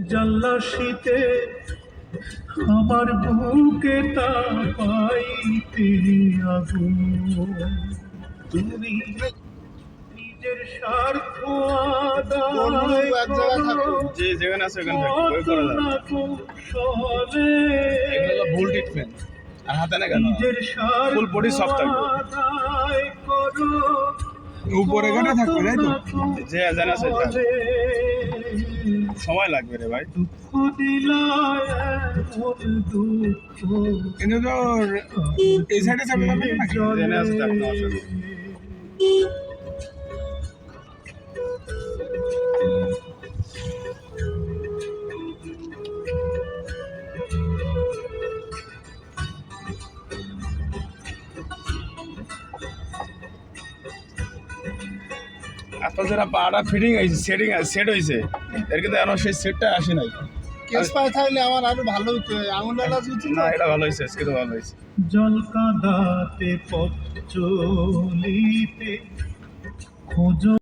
জানলা শীতে আমার বুকে তা পাইতে আগুন তুমি নিজের স্বার্থ আদায় করো যে যেখানে আছে ওখানে কৌশলে এগুলো ভুল ট্রিটমেন্ট আর হাতে না কেন নিজের স্বার্থ ফুল বডি সফট থাকবে আদায় করো উপরে এখানে থাকবে তাই তো যে জানা আছে সময় লাগবে রে ভাই দুঃখ দিলায় এমন দুঃখ কিন্তু তো এই সাইডে যাবে না নাকি জেনে আছে থাকতে হবে আপনার যারা পাড়া ফিটিং হয়েছে সেট হয়েছে এর কিন্তু এখন সেই সেটটা আসে নাই কেস পায় থাকলে আমার আরো ভালো হতো আঙুল ডালা উচিত না এটা ভালো হয়েছে আজকে তো ভালো হয়েছে জল কাঁদাতে পথ চলিতে খোঁজ